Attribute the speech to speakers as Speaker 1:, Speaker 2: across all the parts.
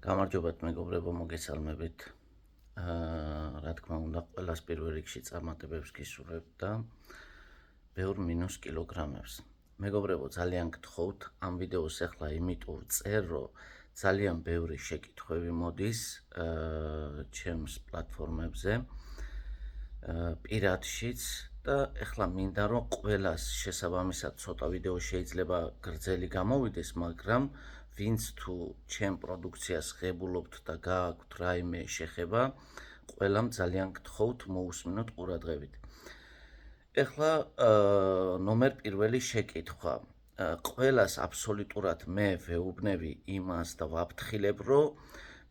Speaker 1: გამარჯობათ მეგობრებო, მოგესალმებით. რა თქმა უნდა, ყველას პირველ რიგში წარმატებებს გისურვებთ და ბევრ მინუს კილოგრამებს. მეგობრებო, ძალიან გთხოვთ, ამ ვიდეოს ახლა იმიტომ წერ, რომ ძალიან ბევრი შეკითხვები მოდის ჩემს პლატფორმებზე, პირადშიც და ახლა მინდა რომ ყველას შესაბამისად ცოტა ვიდეო შეიძლება გრძელი გამოვიდეს, მაგრამ ვინც თუ ჩემ პროდუქციას ღებულობთ და გააქვთ რაიმე შეხება, ყველამ ძალიან გთხოვთ მოусმინოთ ყურადღებით. ახლა ნომერ პირველი შეკითხვა. ყველას აბსოლუტურად მე ვეუბნები იმას და ვაფრთხილებ, რომ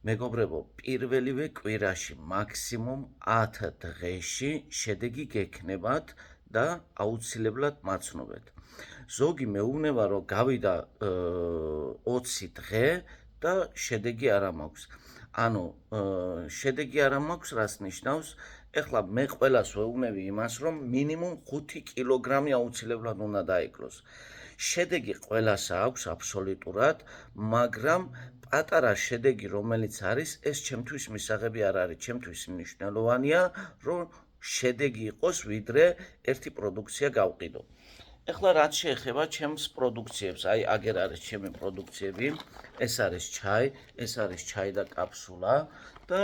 Speaker 1: მეგობრებო, პირველივე კვირაში მაქსიმუმ 10 დღეში შედეგი გექნებათ და აუცილებლად მაცნობეთ. ზოგი მეუბნება, რომ გავიდა 20 დღე და შედეგი არ მაქვს. ანუ შედეგი არ მაქვს, რას ნიშნავს? ეხლა მე ყველას ვეუბნები იმას, რომ მინიმუმ 5 კილოგრამი აუცილებლად უნდა დაიკლოს. შედეგი ყველას აქვს აბსოლუტურად, მაგრამ პატარა შედეგი რომელიც არის, ეს ჩემთვის მისაღები არ არის. ჩემთვის მნიშვნელოვანია, რომ შედეგი იყოს, ვიდრე ერთი პროდუქცია გავყიდო. ეხლა რაც შეეხება ჩემს პროდუქციებს, აი აგერ არის ჩემი პროდუქციები, ეს არის ჩაი, ეს არის ჩაი და კაფსულა და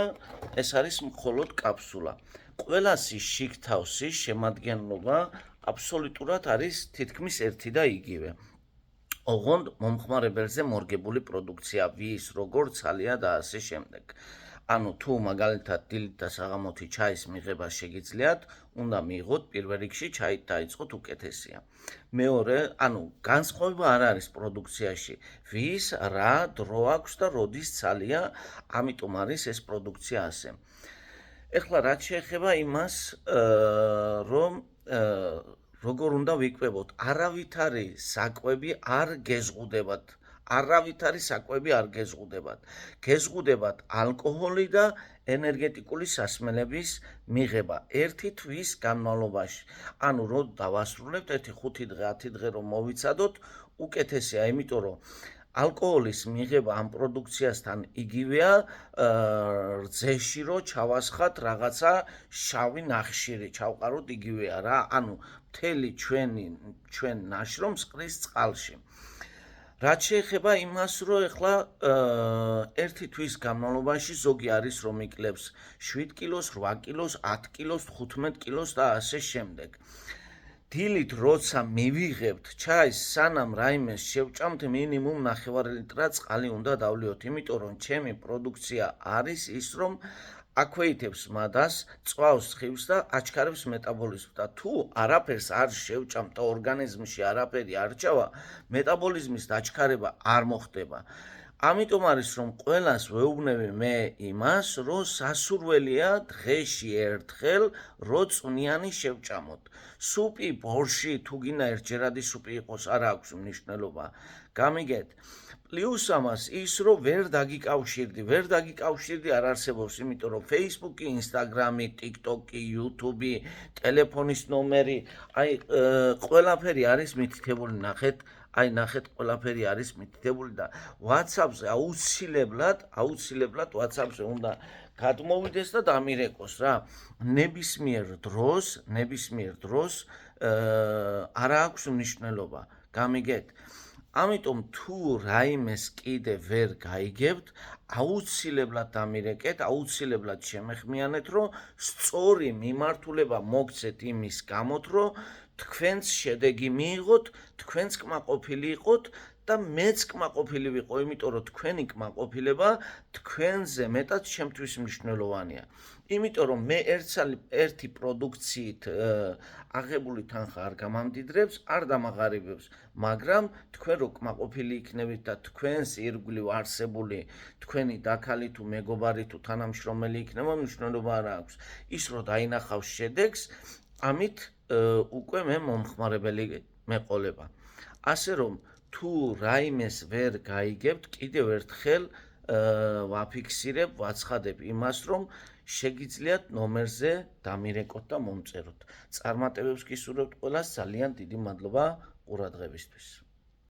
Speaker 1: ეს არის მხოლოდ კაფსულა. ყველასი შიგთავსი შემადგენლობა აბსოლუტურად არის თითქმის ერთი და იგივე. ოღონდ მომხმარებელზე მორგებული პროდუქცია, ვის, როგორ, ცალია და ასე შემდეგ. ანუ თუ მაგალითად დილით და საღამოთი ჩაის მიღება შეგიძლიათ, უნდა მიიღოთ პირველ რიგში ჩაით დაიწყოთ უკეთესია. მეორე, ანუ განსხვავება არ არის პროდუქციაში, ვის, რა, დრო აქვს და როდის ცალია, ამიტომ არის ეს პროდუქცია ასე. ეხლა რაც შეეხება იმას, რომ როგორ უნდა ვიკვებოთ, არავითარი საკვები არ გეზღუდებათ. არავითარი საკვები არ გეზღუდებათ. გეზღუდებათ ალკოჰოლი და ენერგეტიკული სასმელების მიღება 1 თვის განმავლობაში. ანუ რო დავასრულებთ 1-5 დღე, 10 დღე რომ მოვიცადოთ, უკეთესია, იმიტომ რომ ალკოჰოლის მიღება ამ პროდუქციასთან იგივეა, რძეში რო ჩავასხათ რაღაცა შავი ნახშირი, ჩავყაროთ იგივეა რა, ანუ მთელი ჩვენ ნაშრომს ყრის წყალში. რაც შეეხება იმას, რომ ეხლა 1 თვის განმავლობაში ზოგი არის რომ იკლებს 7 კილოს, 8 კილოს, 10 კილოს, 15 კილოს და ასე შემდეგ. დილით როცა მივიღებთ ჩაის, სანამ რაიმეს შევჭამთ, მინიმუმ 9 ლიტრა წყალი უნდა დავლიოთ, იმიტომ რომ ჩემი პროდუქცია არის ის, რომ აქვეითებს მადას, წვავს ხივს და აჩქარებს მეტაბოლიზმს და თუ არაფერს არ შევჭამთ და ორგანიზმში არაფერი არ ჩავა, მეტაბოლიზმის დაჩქარება არ მოხდება. ამიტომ არის რომ ყველას ვეუბნები მე იმას, რომ სასურველია დღეში ერთხელ რო წვნიანი შევჭამოთ. სუპი, ბორში, თუ გინდა ერთჯერადი სუპი იყოს, არ აქვს მნიშვნელობა. გამიგეთ? პლუს ამას ის რომ ვერ დაგიკავშირდი არ არსებობს, იმიტომ რომ Facebook-ი, Instagram-ი, TikTok-ი, YouTube-ი, ტელეფონის ნომერი, აი ყველაფერი არის მითითებული, ნახეთ, ნახეთ ყველაფერი არის მითითებული და WhatsApp-ზე აუცილებლად WhatsApp-ზე უნდა გადმოვიდეს და დამირეკოს რა. ნებისმიერ დროს არა აქვს მნიშვნელობა. გამიგეთ? ამიტომ თუ რაიმეს კიდე ვერ გაიგებთ, აუცილებლად დამირეკეთ, აუცილებლად შემეხმიანეთ, რომ სწორი მიმართულება მოგცეთ იმის გამოთ, რომ თქვენს შედეგი მიიღოთ, თქვენს კმაყოფილი იყოთ და მეც კმაყოფილი ვიყო, იმიტომ რომ თქვენი კმაყოფილება თქვენზე მეტად ჩემთვის მნიშვნელოვანია. იმიტომ რომ მე ერთი პროდუქციით აღებული თანხა არ გამამდიდრებს, არ დამაღარიბებს, მაგრამ თქვენ რო კმაყოფილი იქნებით და თქვენს ირგვლივ არსებული თქვენი დაქალი თუ მეგობარი თუ თანამშრომელი იქნება, მნიშვნელობა არ აქვს. ის რო დაინახავს შედეგს, ამით უკვე მე მომხმარებელი მეყოლება. ასე რომ თუ რაიმეს ვერ გაიგებთ, კიდევ ერთხელ ვაფიქსირებ, ვაცხადებ იმას, რომ შეგიძლიათ ნომერზე დამირეკოთ და მომწეროთ. წარმატებებს გისურვებთ ყველას, ძალიან დიდი მადლობა ყურადღებისთვის.